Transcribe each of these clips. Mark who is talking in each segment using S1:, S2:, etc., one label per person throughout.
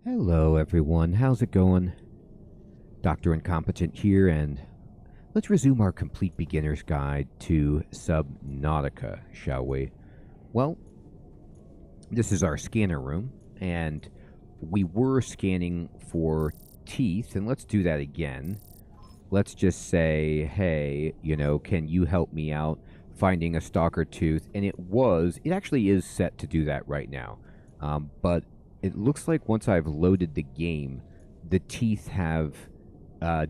S1: Hello, everyone. How's it going? Dr. Incompetent here, and let's resume our complete beginner's guide to Subnautica, shall we? Well, this is our scanner room, and we were scanning for teeth, and let's do that again. Let's just say, hey, can you help me out finding a stalker tooth? And it actually is set to do that right now. But it looks like once I've loaded the game, the teeth have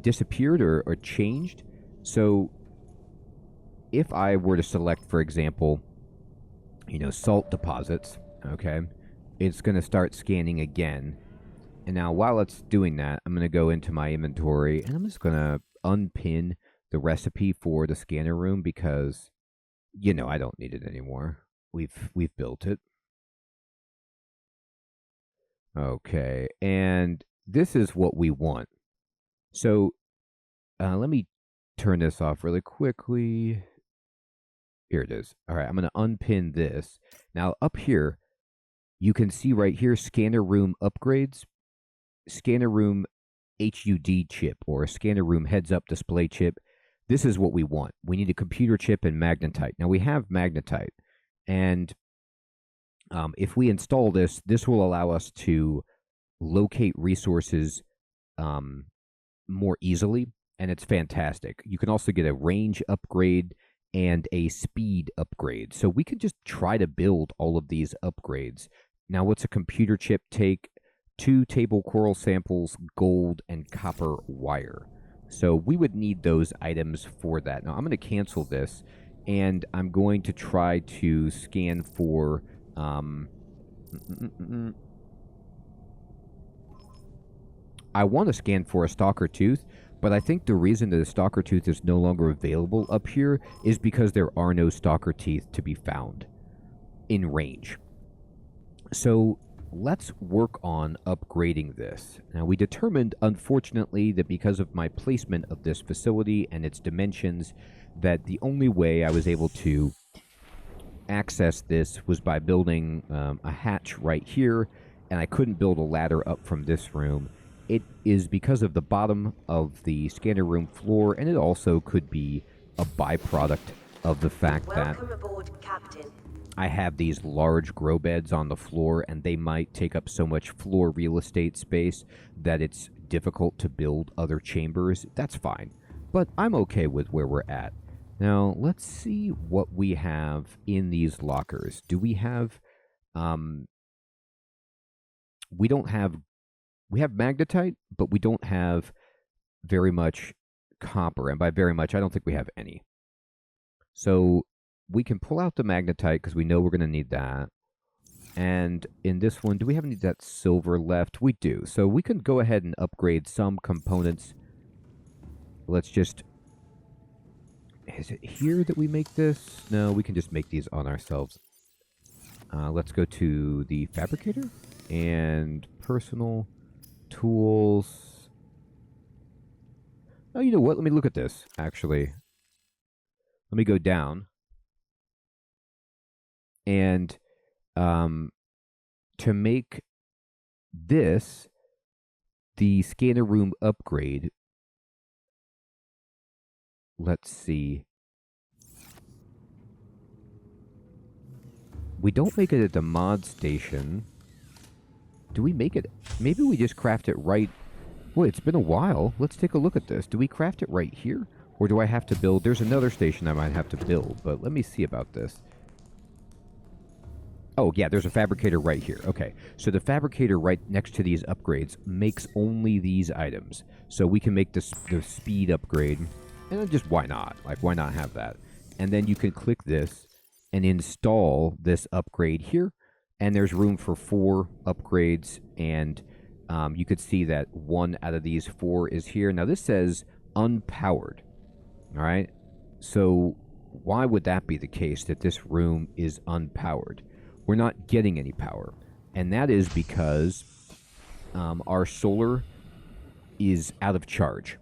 S1: disappeared or changed. So if I were to select, for example, salt deposits, okay, it's going to start scanning again. And now while it's doing that, I'm going to go into my inventory and I'm just going to unpin the recipe for the scanner room because, I don't need it anymore. We've built it. Okay, and this is what we want. So let me turn this off really quickly. Here it is. All right, I'm going to unpin this. Now up here, you can see right here, scanner room upgrades, scanner room HUD chip or scanner room heads up display chip. This is what we want. We need a computer chip and magnetite. Now we have magnetite, and if we install this, this will allow us to locate resources more easily, and it's fantastic. You can also get a range upgrade and a speed upgrade. So we could just try to build all of these upgrades. Now, what's a computer chip take? 2 table coral samples, gold, and copper wire. So we would need those items for that. Now, I'm going to cancel this, and I'm going to try to scan for... I want to scan for a stalker tooth, but I think the reason that a stalker tooth is no longer available up here is because there are no stalker teeth to be found in range. So let's work on upgrading this. Now, we determined, unfortunately, that because of my placement of this facility and its dimensions, that the only way I was able to access this was by building a hatch right here, and I couldn't build a ladder up from this room. It is because of the bottom of the scanner room floor, and it also could be a byproduct of the fact that
S2: aboard, Captain.
S1: I have these large grow beds on the floor, and they might take up so much floor real estate space that it's difficult to build other chambers. That's fine, but I'm okay with where we're at. Now, let's see what we have in these lockers. Do we have... we don't have... We have magnetite, but we don't have very much copper. And by very much, I don't think we have any. So we can pull out the magnetite because we know we're going to need that. And in this one, do we have any of that silver left? We do. So we can go ahead and upgrade some components. Let's just... Is it here that we make this? No, we can just make these on ourselves. Let's go to the fabricator and personal tools. Oh, you know what? Let me look at this, actually. Let me go down. And to make this the scanner room upgrade, let's see. We don't make it at the mod station. Do we make it? Maybe we just craft it right... Wait, it's been a while. Let's take a look at this. Do we craft it right here? Or do I have to build... There's another station I might have to build, but let me see about this. Oh, yeah, there's a fabricator right here. Okay, so the fabricator right next to these upgrades makes only these items. So we can make the speed upgrade. And then just why not? Like, why not have that? And then you can click this and install this upgrade here. And there's room for 4 upgrades. And you could see that 1 out of these 4 is here. Now, this says unpowered. All right? So why would that be the case, that this room is unpowered? We're not getting any power. And that is because our solar is out of charge.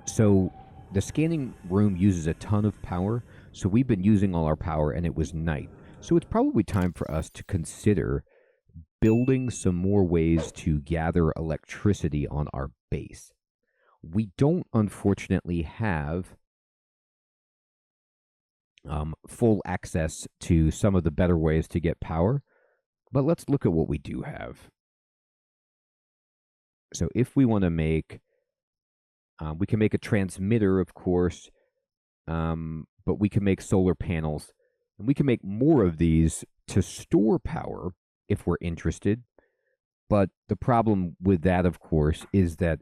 S1: So the scanning room uses a ton of power. So we've been using all our power, and it was night. So it's probably time for us to consider building some more ways to gather electricity on our base. We don't, unfortunately, have full access to some of the better ways to get power, but let's look at what we do have. So if we want to make, we can make a transmitter, of course, but we can make solar panels, and we can make more of these to store power if we're interested. But the problem with that, of course, is that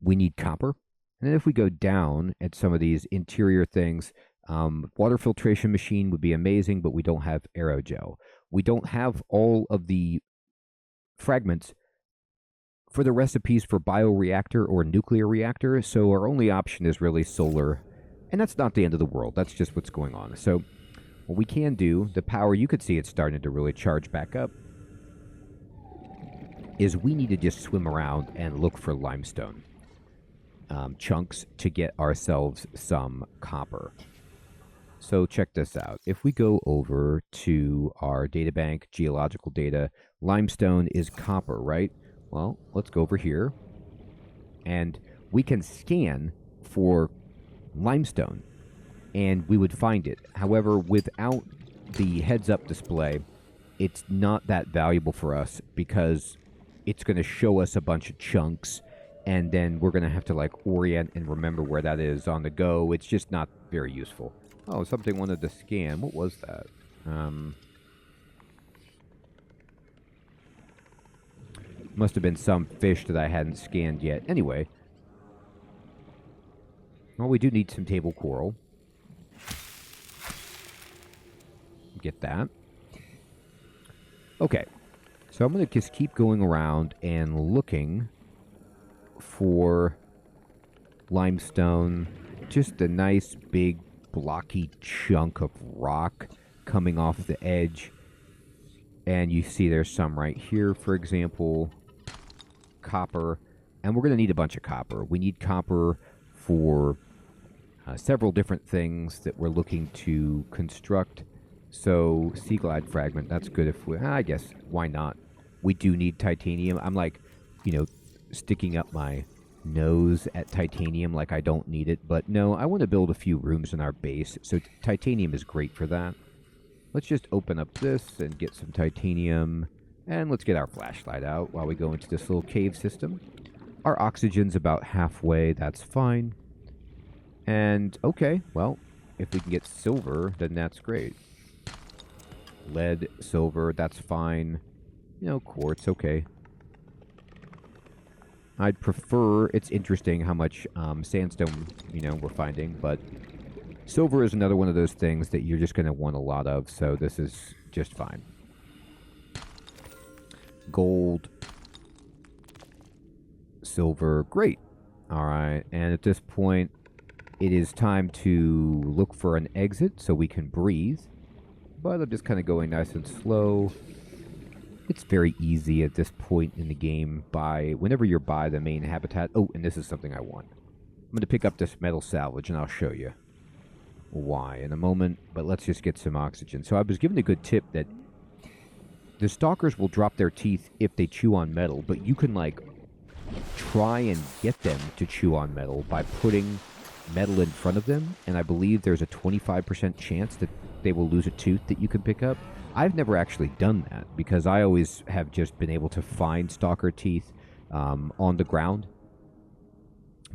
S1: we need copper. And then if we go down at some of these interior things, water filtration machine would be amazing, but we don't have aerogel. We don't have all of the fragments for the recipes for bioreactor or nuclear reactor, so our only option is really solar. And that's not the end of the world. That's just what's going on. So what we can do, the power, you could see it's starting to really charge back up, is we need to just swim around and look for limestone chunks to get ourselves some copper. So check this out. If we go over to our databank, geological data, limestone is copper, right? Well, let's go over here, and we can scan for limestone, and we would find it. However, without the heads-up display, it's not that valuable for us because it's going to show us a bunch of chunks, and then we're going to have to like orient and remember where that is on the go. It's just not very useful. Oh, something wanted to scan. What was that? Must have been some fish that I hadn't scanned yet. Anyway. Well, we do need some table coral. Get that. Okay. So I'm going to just keep going around and looking for limestone. Just a nice, big, blocky chunk of rock coming off the edge. And you see there's some right here, for example. Copper. And we're going to need a bunch of copper. We need copper for several different things that we're looking to construct. So, sea glide fragment, that's good if we... I guess, why not? We do need titanium. I'm like, sticking up my nose at titanium like I don't need it. But no, I want to build a few rooms in our base. So titanium is great for that. Let's just open up this and get some titanium. And let's get our flashlight out while we go into this little cave system. Our oxygen's about halfway. That's fine. And, okay, well, if we can get silver, then that's great. Lead, silver, that's fine. Quartz, okay. I'd prefer... It's interesting how much sandstone, we're finding, but silver is another one of those things that you're just going to want a lot of, so this is just fine. Gold, silver, great. All right, and at this point, it is time to look for an exit so we can breathe. But I'm just kind of going nice and slow. It's very easy at this point in the game whenever you're by the main habitat. Oh, and this is something I want. I'm going to pick up this metal salvage, and I'll show you why in a moment. But let's just get some oxygen. So I was given a good tip that the stalkers will drop their teeth if they chew on metal, but you can, like, try and get them to chew on metal by putting metal in front of them, and I believe there's a 25% chance that they will lose a tooth that you can pick up. I've never actually done that, because I always have just been able to find stalker teeth on the ground.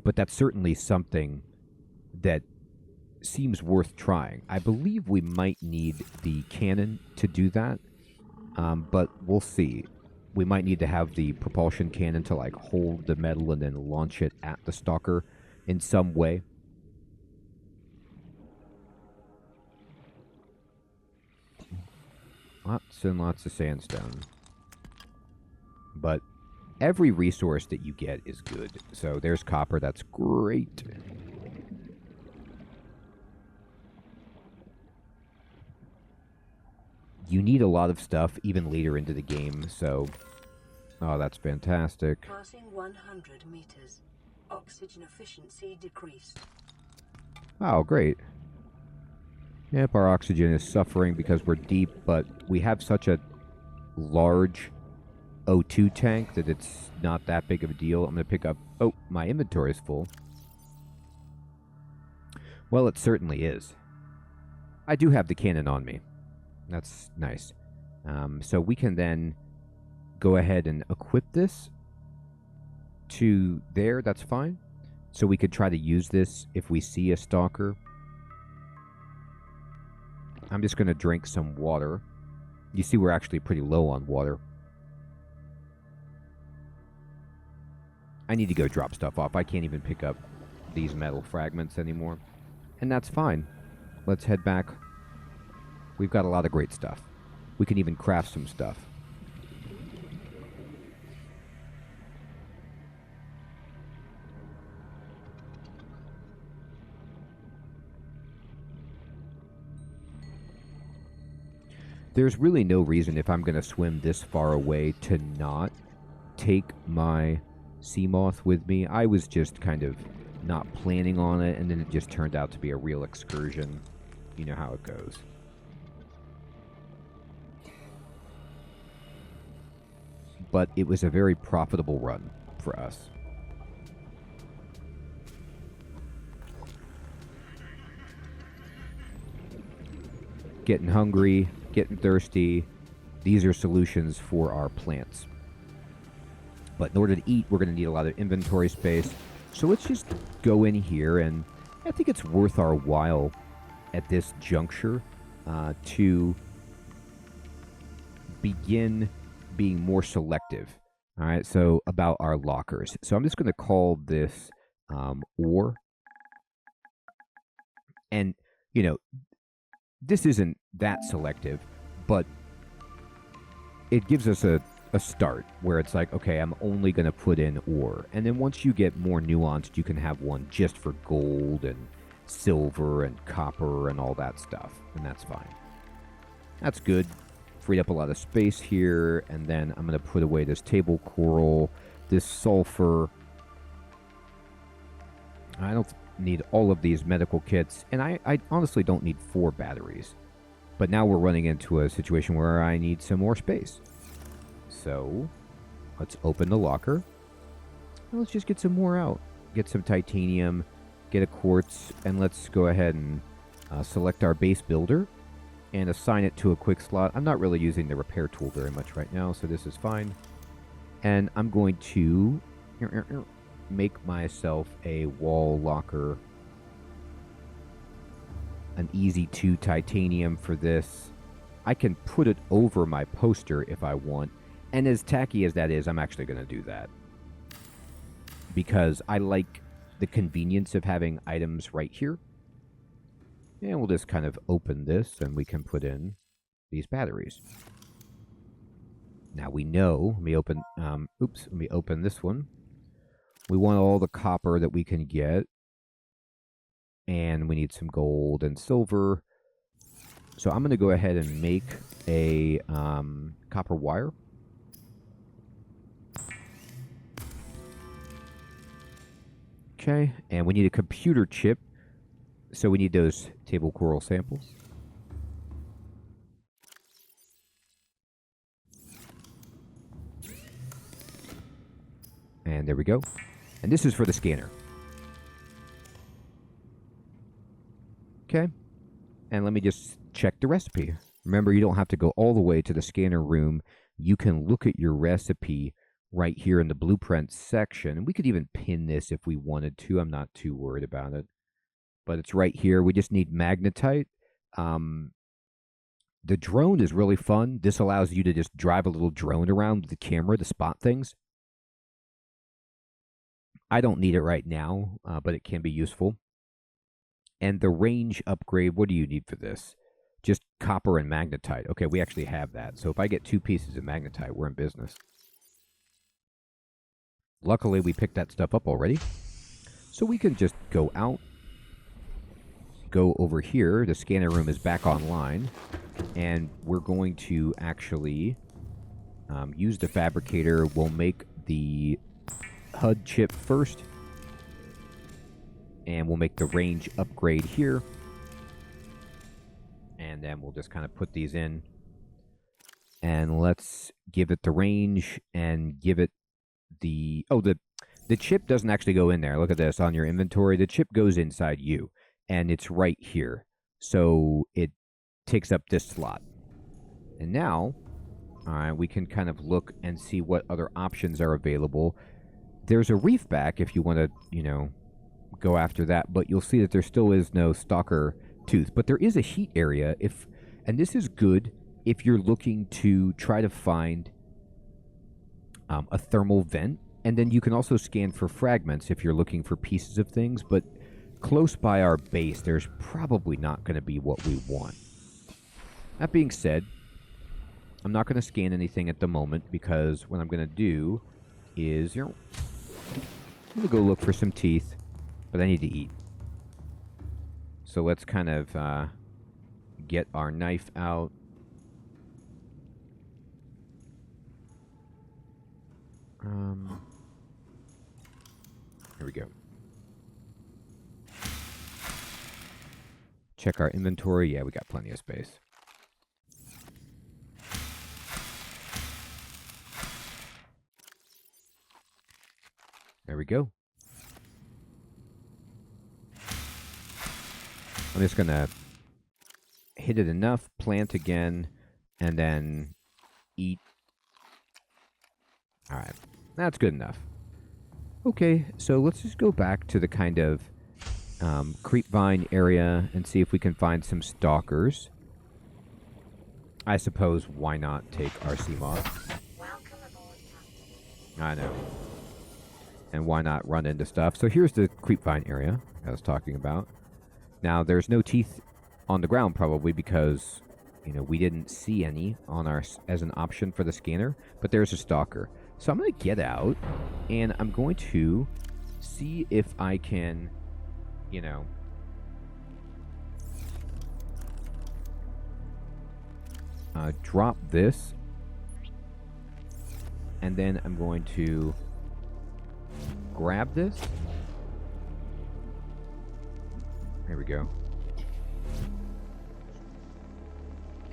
S1: But that's certainly something that seems worth trying. I believe we might need the cannon to do that. But we'll see. We might need to have the propulsion cannon to like hold the metal and then launch it at the stalker in some way. Lots and lots of sandstone. But every resource that you get is good. So there's copper, that's great. You need a lot of stuff even later into the game, so... Oh, that's fantastic.
S2: Passing 100 meters. Oxygen efficiency decreased.
S1: Oh, great. Yep, our oxygen is suffering because we're deep, but we have such a large O2 tank that it's not that big of a deal. I'm going to pick up... Oh, my inventory is full. Well, it certainly is. I do have the cannon on me. That's nice. So we can then go ahead and equip this to there. That's fine. So we could try to use this if we see a stalker. I'm just going to drink some water. You see we're actually pretty low on water. I need to go drop stuff off. I can't even pick up these metal fragments anymore. And that's fine. Let's head back. We've got a lot of great stuff. We can even craft some stuff. There's really no reason if I'm going to swim this far away to not take my sea moth with me. I was just kind of not planning on it, and then it just turned out to be a real excursion. You know how it goes. But it was a very profitable run for us. Getting hungry, getting thirsty. These are solutions for our plants. But in order to eat, we're going to need a lot of inventory space. So let's just go in here, and I think it's worth our while at this juncture to begin being more selective. All right, so about our lockers. So I'm just going to call this ore. And, you know, this isn't that selective, but it gives us a start where it's like, okay, I'm only going to put in ore. And then once you get more nuanced, you can have one just for gold and silver and copper and all that stuff. And that's fine. That's good. Freed up a lot of space here. And then I'm going to put away this table coral, this sulfur. I don't need all of these medical kits. And I honestly don't need 4 batteries. But now we're running into a situation where I need some more space. So, let's open the locker. Let's just get some more out. Get some titanium, get a quartz, and let's go ahead and select our base builder and assign it to a quick slot. I'm not really using the repair tool very much right now, so this is fine. And I'm going to make myself a wall locker. An easy 2 titanium for this. I can put it over my poster if I want. And as tacky as that is, I'm actually going to do that. Because I like the convenience of having items right here. And we'll just kind of open this and we can put in these batteries. Now we know, let me open this one. We want all the copper that we can get. And we need some gold and silver. So I'm going to go ahead and make a copper wire. Okay, and we need a computer chip. So we need those table coral samples. And there we go. And this is for the scanner. Okay. And let me just check the recipe. Remember, you don't have to go all the way to the scanner room. You can look at your recipe right here in the blueprint section. And we could even pin this if we wanted to. I'm not too worried about it. But it's right here. We just need magnetite. The drone is really fun. This allows you to just drive a little drone around with the camera to spot things. I don't need it right now, but it can be useful. And the range upgrade, what do you need for this? Just copper and magnetite. Okay, we actually have that. So if I get 2 pieces of magnetite, we're in business. Luckily, we picked that stuff up already. So we can just go out. Go over here. The scanner room is back online. And we're going to actually use the fabricator. We'll make the HUD chip first. And we'll make the range upgrade here. And then we'll just kind of put these in. And let's give it the range and give it the... Oh, the chip doesn't actually go in there. Look at this on your inventory. The chip goes inside you, and it's right here. So it takes up this slot. And now, all right, we can kind of look and see what other options are available. There's a reef back if you want to, you know, go after that, but you'll see that there still is no Stalker Tooth. But there is a heat area, and this is good if you're looking to try to find a thermal vent. And then you can also scan for fragments if you're looking for pieces of things, but close by our base, there's probably not going to be what we want. That being said, I'm not going to scan anything at the moment because what I'm going to do is, you know, I'm going to go look for some teeth, but I need to eat. So let's kind of get our knife out. Here we go. Check our inventory. Yeah, we got plenty of space. There we go. I'm just going to hit it enough, plant again, and then eat. All right. That's good enough. Okay, so let's just go back to the kind of creepvine area and see if we can find some stalkers. I suppose why not take our sea moth?
S2: Welcome aboard, Captain.
S1: I know. And why not run into stuff? So here's the creepvine area I was talking about. Now, there's no teeth on the ground probably because, you know, we didn't see any on our as an option for the scanner, but there's a stalker. So I'm going to get out, and I'm going to see if I can, you know, drop this, and then I'm going to grab this. There we go.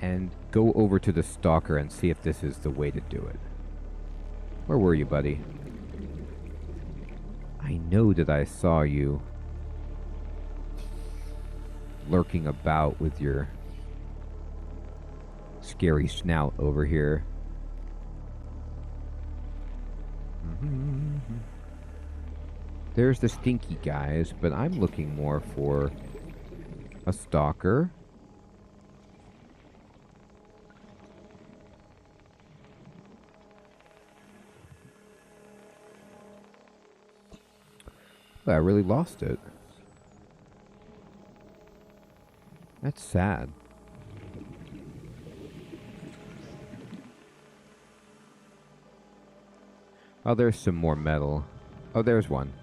S1: And go over to the stalker and see if this is the way to do it. Where were you, buddy? I know that I saw you lurking about with your scary snout over here. There's the stinky guys, but I'm looking more for a stalker. But I really lost it. That's sad. Oh, there's some more metal. Oh, there's one.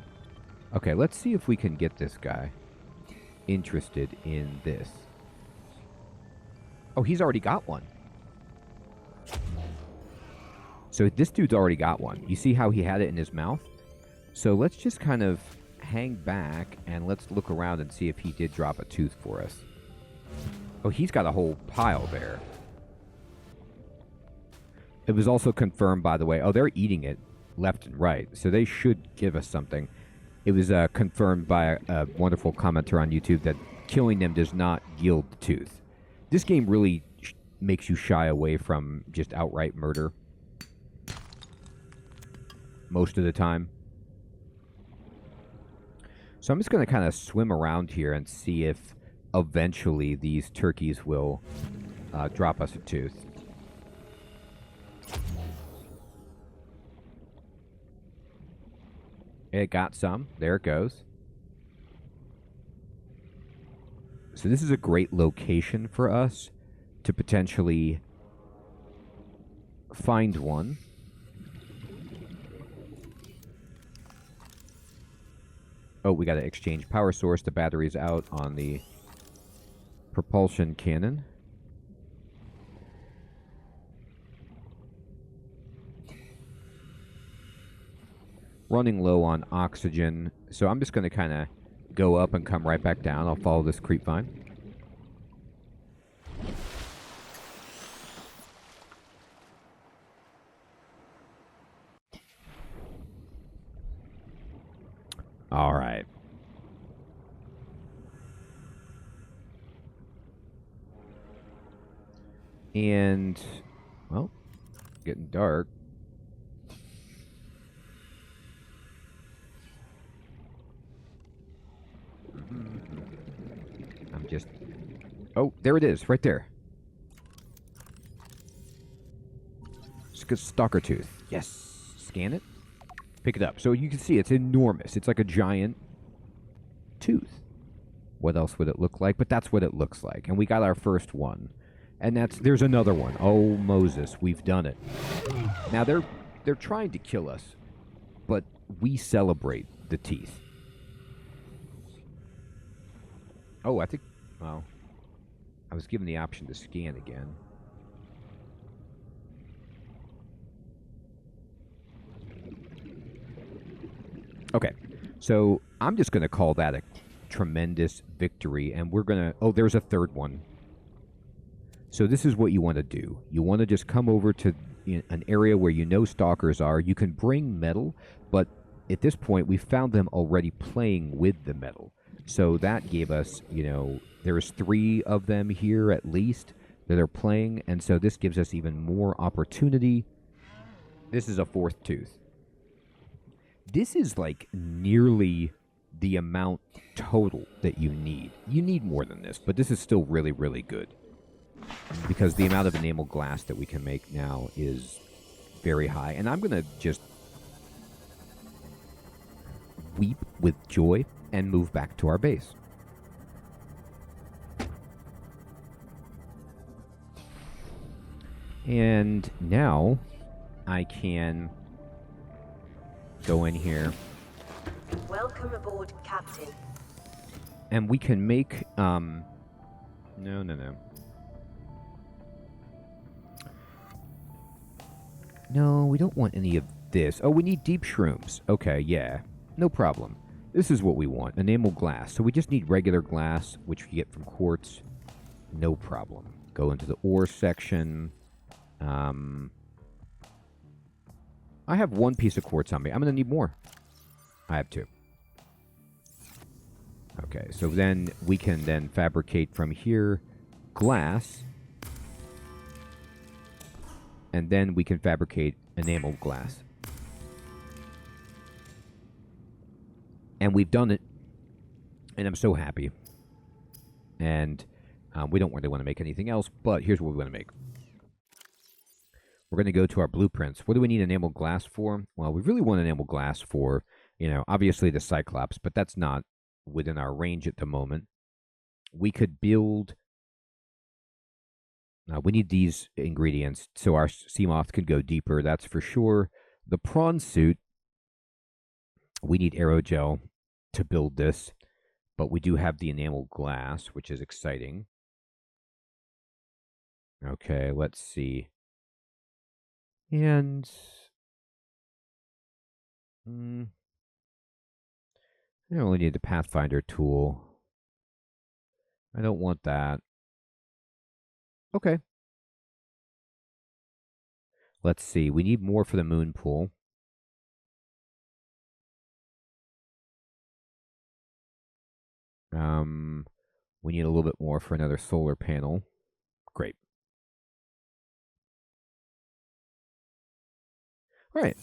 S1: Okay, let's see if we can get this guy interested in this. Oh, he's already got one. So this dude's already got one. You see how he had it in his mouth? So let's just kind of hang back and let's look around and see if he did drop a tooth for us. Oh, he's got a whole pile there. It was also confirmed, by the way. Oh, they're eating it left and right, so they should give us something. It was confirmed by a wonderful commenter on YouTube that killing them does not yield the tooth. This game really makes you shy away from just outright murder most of the time. So I'm just going to kind of swim around here and see if eventually these turkeys will drop us a tooth. It got some. There it goes. So this is a great location for us to potentially find one. Oh, we got to exchange power source. The battery's out on the propulsion cannon. Running low on oxygen, so I'm just going to kind of go up and come right back down. I'll follow this creep vine. All right. And, well, getting dark. I'm just... Oh, there it is, right there. Stalker Tooth. Yes. Scan it. Pick it up. So you can see it's enormous. It's like a giant tooth. What else would it look like? But that's what it looks like. And we got our first one. And there's another one. Oh, Moses, we've done it. Now, they're trying to kill us, but we celebrate the teeth. Oh, I think... Well, I was given the option to scan again. Okay, so I'm just going to call that a tremendous victory, and we're going to... Oh, there's a third one. So this is what you want to do. You want to just come over to an area where you know stalkers are. You can bring metal, but at this point, we found them already playing with the metal. So that gave us, there's 3 of them here at least that are playing, and so this gives us even more opportunity. This is a 4th tooth. This is like nearly the amount total that you need. You need more than this, but this is still really, really good. Because the amount of enamel glass that we can make now is very high. And I'm going to just weep with joy and move back to our base. And now I can go in here.
S2: Welcome aboard, Captain.
S1: And we can make, no. No, we don't want any of this. Oh, we need deep shrooms. Okay, yeah. No problem. This is what we want. Enamel glass. So we just need regular glass, which we get from quartz. No problem. Go into the ore section. I have 1 piece of quartz on me. I'm going to need more. I have 2. Okay, so then we can then fabricate from here glass. And then we can fabricate enameled glass. And we've done it. And I'm so happy. And we don't really want to make anything else, but here's what we want to make. We're going to go to our blueprints. What do we need enameled glass for? Well, we really want enameled glass for, obviously the Cyclops, but that's not within our range at the moment. We could build... we need these ingredients so our sea moth could go deeper, that's for sure. The prawn suit, we need aerogel to build this, but we do have the enameled glass, which is exciting. Okay, let's see. And... I don't really need the Pathfinder tool. I don't want that. Okay. Let's see. We need more for the moon pool. We need a little bit more for another solar panel. Great. All right.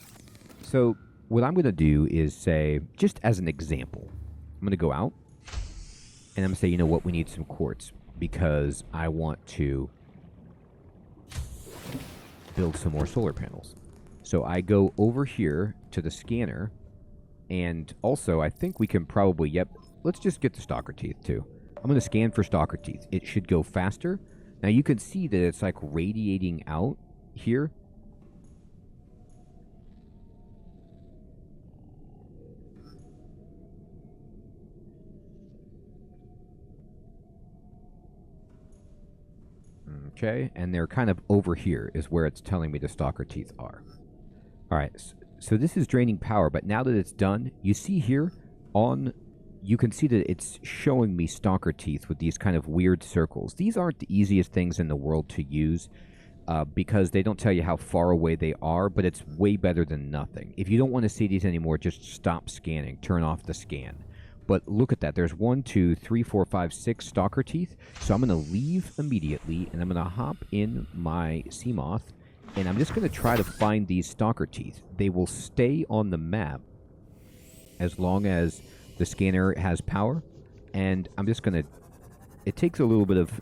S1: So what I'm going to do is say, just as an example, I'm going to go out and I'm going to say, you know what, we need some quartz because I want to build some more solar panels. So I go over here to the scanner, and also I think we can probably, let's just get the Stalker Teeth too. I'm going to scan for Stalker Teeth. It should go faster. Now you can see that it's like radiating out here. Okay, and they're kind of over here is where it's telling me the Stalker Teeth are. All right, so this is draining power, but now that it's done, you see here you can see that it's showing me Stalker Teeth with these kind of weird circles. These aren't the easiest things in the world to use. because they don't tell you how far away they are, but it's way better than nothing. If you don't want to see these anymore, just stop scanning. Turn off the scan. But look at that. There's 1, 2, 3, 4, 5, 6 Stalker Teeth. So I'm going to leave immediately, and I'm going to hop in my Seamoth, and I'm just going to try to find these Stalker Teeth. They will stay on the map as long as the scanner has power, and I'm just going to... It takes a little bit of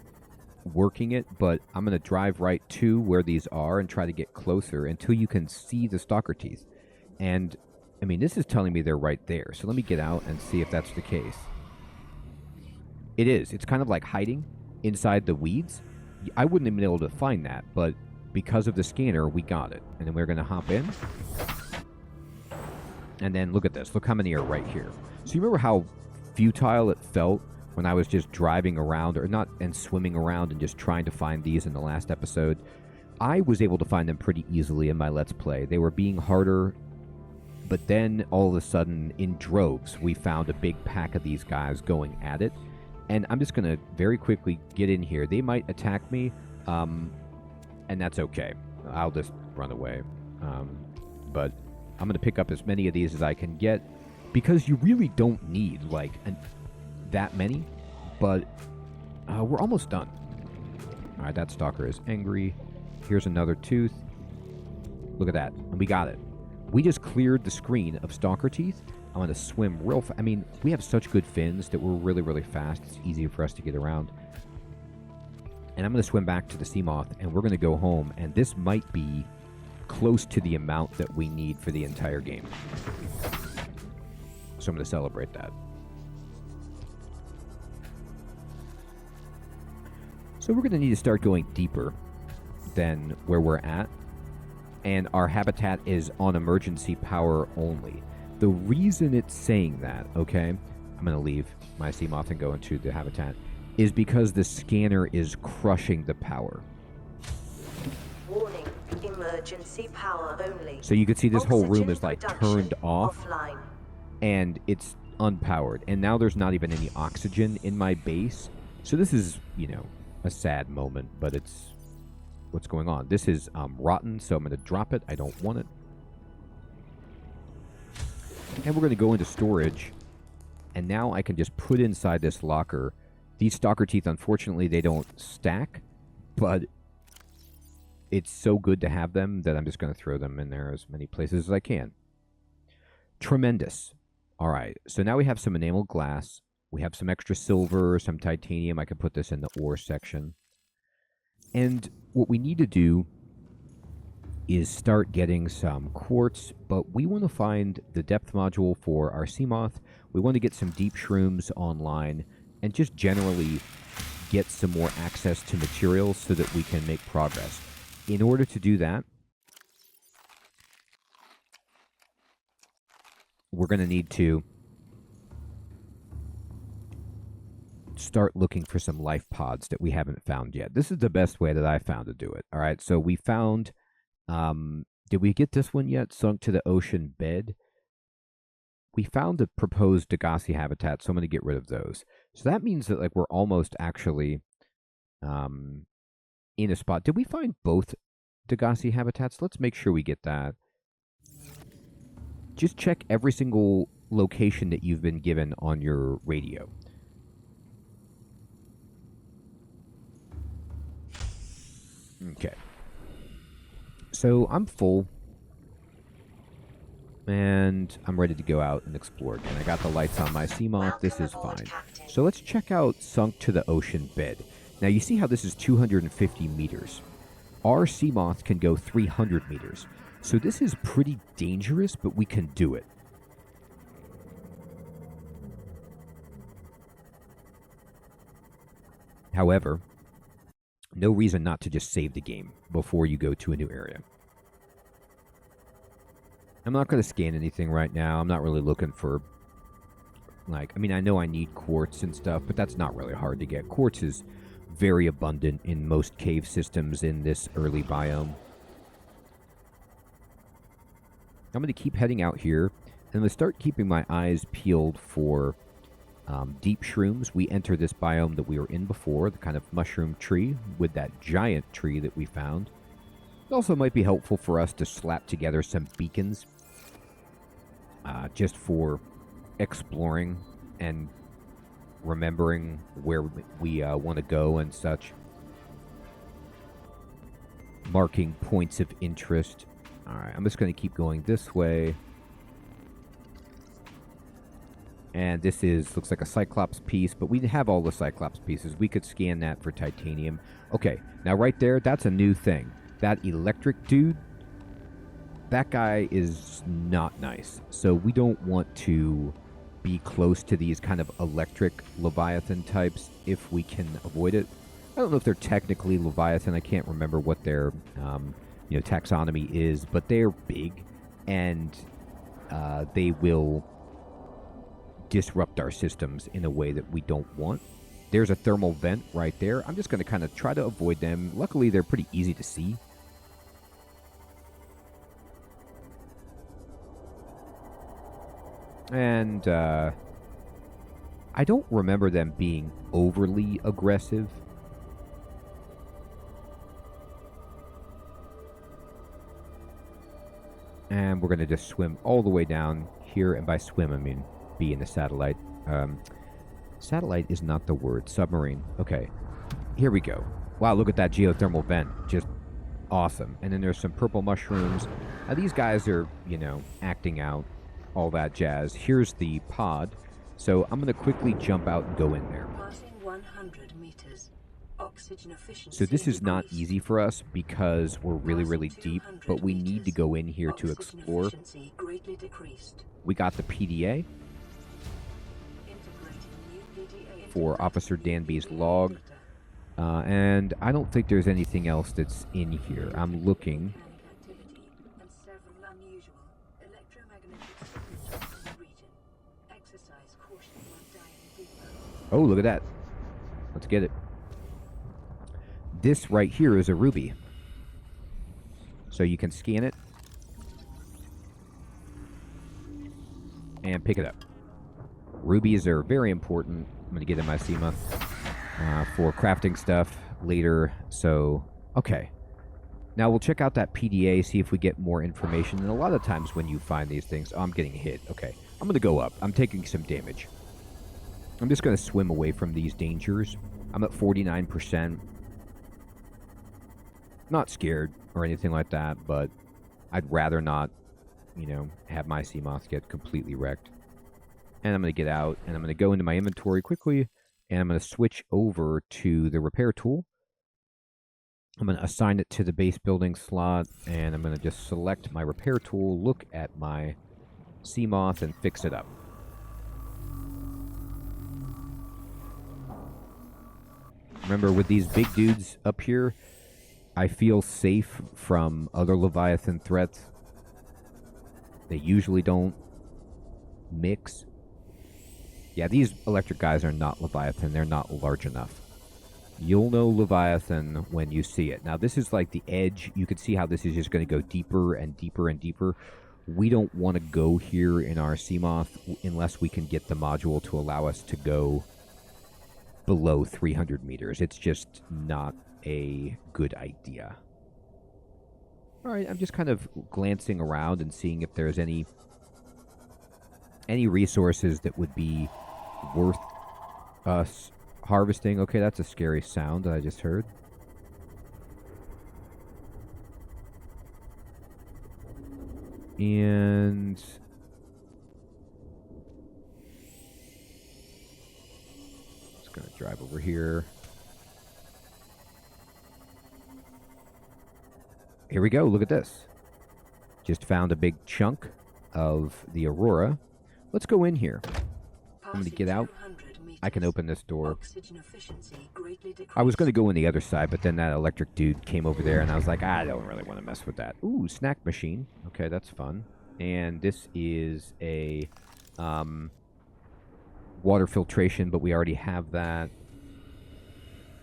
S1: working it, but I'm going to drive right to where these are and try to get closer until you can see the Stalker Teeth. And I mean, this is telling me they're right there. So let me get out and see if that's the case. It is. It's kind of like hiding inside the weeds. I wouldn't have been able to find that, but because of the scanner, we got it. And then we're going to hop in. And then look at this. Look how many are right here. So you remember how futile it felt when I was just driving around, or not, and swimming around and just trying to find these in the last episode? I was able to find them pretty easily in my Let's Play. They were being harder. But then, all of a sudden, in droves, we found a big pack of these guys going at it. And I'm just going to very quickly get in here. They might attack me, and that's okay. I'll just run away. But I'm going to pick up as many of these as I can get, because you really don't need, like, that many. But we're almost done. All right, that Stalker is angry. Here's another tooth. Look at that. And we got it. We just cleared the screen of Stalker Teeth. I'm going to swim real fast. I mean, we have such good fins that we're really, really fast. It's easy for us to get around. And I'm going to swim back to the Seamoth, and we're going to go home. And this might be close to the amount that we need for the entire game. So I'm going to celebrate that. So we're going to need to start going deeper than where we're at. And our habitat is on emergency power only. The reason it's saying that, okay, I'm going to leave my Seamoth and go into the habitat, is because the scanner is crushing the power.
S2: Warning, emergency power only.
S1: So you can see this whole room is like
S2: Oxygen
S1: turned off,
S2: offline.
S1: and it's unpowered. And now there's not even any oxygen in my base. So this is, you know, a sad moment, but it's what's going on. This is rotten, so I'm going to drop it. I don't want it. And we're going to go into storage, and now I can just put inside this locker. These Stalker Teeth, unfortunately, they don't stack, but it's so good to have them that I'm just going to throw them in there as many places as I can. Tremendous. All right, so now we have some enameled glass. We have some extra silver, some titanium. I can put this in the ore section. And what we need to do is start getting some quartz, but we want to find the depth module for our Seamoth. We want to get some deep shrooms online and just generally get some more access to materials so that we can make progress. In order to do that, we're going to need to start looking for some life pods that we haven't found yet. This is the best way that I found to do it. All right, so we found, did we get this one yet? Sunk to the ocean bed. We found the proposed Degassi habitat, so I'm going to get rid of those. So that means that like we're almost actually in a spot. Did we find both Degassi habitats? Let's make sure we get that. Just check every single location that you've been given on your radio. Okay. So I'm full. And I'm ready to go out and explore again. I got the lights on my Seamoth. This is fine. So let's check out Sunk to the Ocean Bed. Now you see how this is 250 meters. Our Seamoth can go 300 meters. So this is pretty dangerous, but we can do it. However, no reason not to just save the game before you go to a new area. I'm not going to scan anything right now. I'm not really looking for, like, I mean, I know I need quartz and stuff, but that's not really hard to get. Quartz is very abundant in most cave systems in this early biome. I'm going to keep heading out here, and I'm going to start keeping my eyes peeled for deep shrooms. We enter this biome that we were in before, the kind of mushroom tree with that giant tree that we found. It also might be helpful for us to slap together some beacons just for exploring and remembering where we want to go and such. Marking points of interest. Alright, I'm just going to keep going this way. And this looks like a Cyclops piece, but we have all the Cyclops pieces. We could scan that for titanium. Okay, now right there, that's a new thing. That electric dude, that guy is not nice. So we don't want to be close to these kind of electric Leviathan types if we can avoid it. I don't know if they're technically Leviathan. I can't remember what their taxonomy is, but they're big, and they will disrupt our systems in a way that we don't want. There's a thermal vent right there. I'm just going to kind of try to avoid them. Luckily, they're pretty easy to see. And I don't remember them being overly aggressive. And we're going to just swim all the way down here. And by swim, I mean be in the satellite. Satellite is not the word. Submarine. Okay. Here we go. Wow, look at that geothermal vent. Just awesome. And then there's some purple mushrooms. Now, these guys are, acting out. All that jazz. Here's the pod. So I'm going to quickly jump out and go in there.
S2: Passing 100 meters. Oxygen efficiency
S1: So this is not
S2: decreased.
S1: easy for us because we're really, really deep, but we need to go in here to explore.
S2: Efficiency greatly decreased.
S1: We got the PDA
S2: Integrating new PDA
S1: for Officer Danby's log, and I don't think there's anything else that's in here. I'm looking.
S2: activity and several unusual electromagnetic signatures in the region. Exercise caution when diving deeper.
S1: Oh, look at that. Let's get it. This right here is a ruby. So you can scan it and pick it up. Rubies are very important. I'm going to get in my SEMA for crafting stuff later. So, okay. Now we'll check out that PDA, see if we get more information. And a lot of times when you find these things... Oh, I'm getting hit. Okay. I'm going to go up. I'm taking some damage. I'm just going to swim away from these dangers. I'm at 49%. Not scared or anything like that, but I'd rather not, have my sea moth get completely wrecked. And I'm going to get out, and I'm going to go into my inventory quickly, and I'm going to switch over to the repair tool. I'm going to assign it to the base building slot, and I'm going to just select my repair tool, look at my sea moth, and fix it up. Remember, with these big dudes up here, I feel safe from other Leviathan threats. They usually don't mix. Yeah, these electric guys are not Leviathan. They're not large enough. You'll know Leviathan when you see it. Now, this is like the edge. You can see how this is just going to go deeper and deeper and deeper. We don't want to go here in our Seamoth unless we can get the module to allow us to go below 300 meters. It's just not a good idea. All right, I'm just kind of glancing around and seeing if there's any resources that would be worth us harvesting. Okay, that's a scary sound that I just heard. And just gonna drive over here. Here we go. Look at this. Just found a big chunk of the Aurora. Let's go in here. I'm going to get out. I can open this door. I was going to go in the other side, but then that electric dude came over there, and I was like, I don't really want to mess with that. Ooh, snack machine. Okay, that's fun. And this is a water filtration, but we already have that.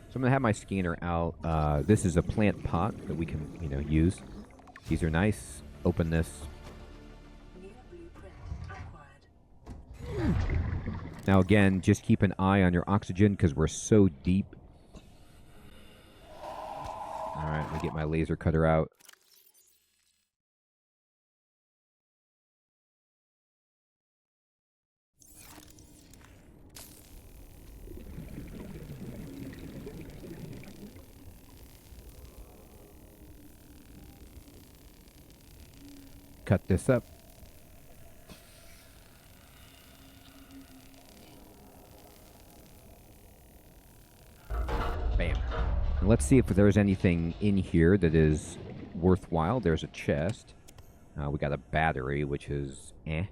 S1: So I'm going to have my scanner out. This is a plant pot that we can, use. These are nice. Open this. Now again, just keep an eye on your oxygen because we're so deep. Alright, let me get my laser cutter out. cut this up. Bam. And let's see if there's anything in here that is worthwhile. There's a chest. We got a battery, which is eh.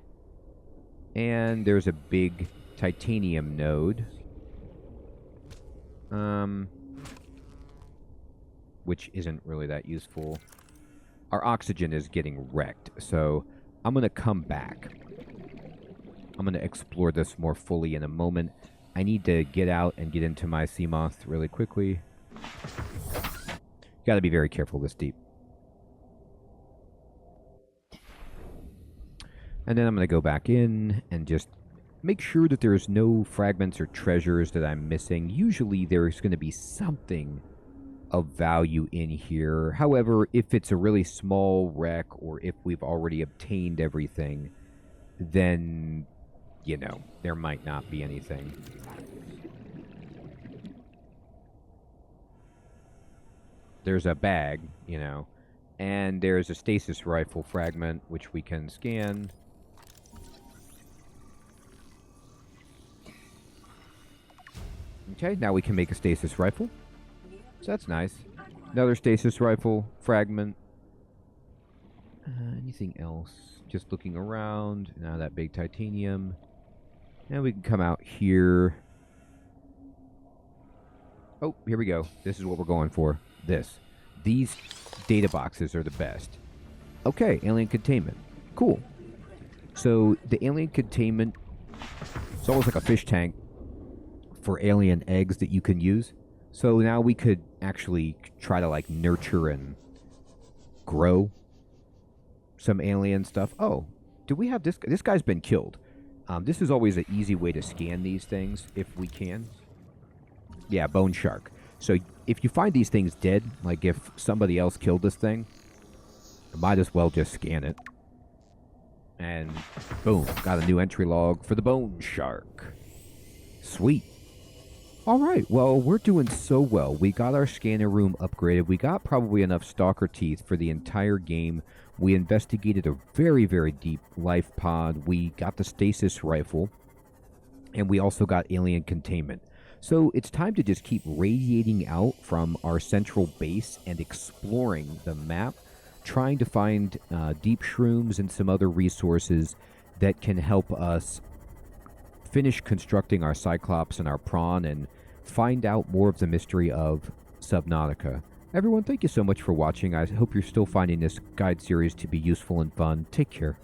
S1: And there's a big titanium node. Which isn't really that useful. Our oxygen is getting wrecked, so I'm going to come back. I'm going to explore this more fully in a moment. I need to get out and get into my Seamoth really quickly. Got to be very careful this deep. And then I'm going to go back in and just make sure that there's no fragments or treasures that I'm missing. Usually there's going to be something of value in here. However, if it's a really small wreck or if we've already obtained everything, then, you know, there might not be anything. There's a bag, you know, and there's a stasis rifle fragment, which we can scan. Okay, now we can make a stasis rifle. So that's nice. Another stasis rifle fragment. Anything else? Just looking around. Now that big titanium. And we can come out here. Oh, here we go. This is what we're going for. This. These data boxes are the best. Okay, alien containment. Cool. So the alien containment, it's almost like a fish tank for alien eggs that you can use. So now we could actually try to like nurture and grow some alien stuff. Oh, do we have this? This guy's been killed. This is always an easy way to scan these things if we can. Yeah, bone shark. So if you find these things dead, like if somebody else killed this thing, you might as well just scan it. And boom, got a new entry log for the bone shark. Sweet. All right, well, we're doing so well. We got our scanner room upgraded. We got probably enough Stalker Teeth for the entire game. We investigated a very, very deep life pod. We got the stasis rifle. And we also got alien containment. So it's time to just keep radiating out from our central base and exploring the map, trying to find deep shrooms and some other resources that can help us finish constructing our Cyclops and our Prawn and find out more of the mystery of Subnautica. Everyone, thank you so much for watching. I hope you're still finding this guide series to be useful and fun. Take care.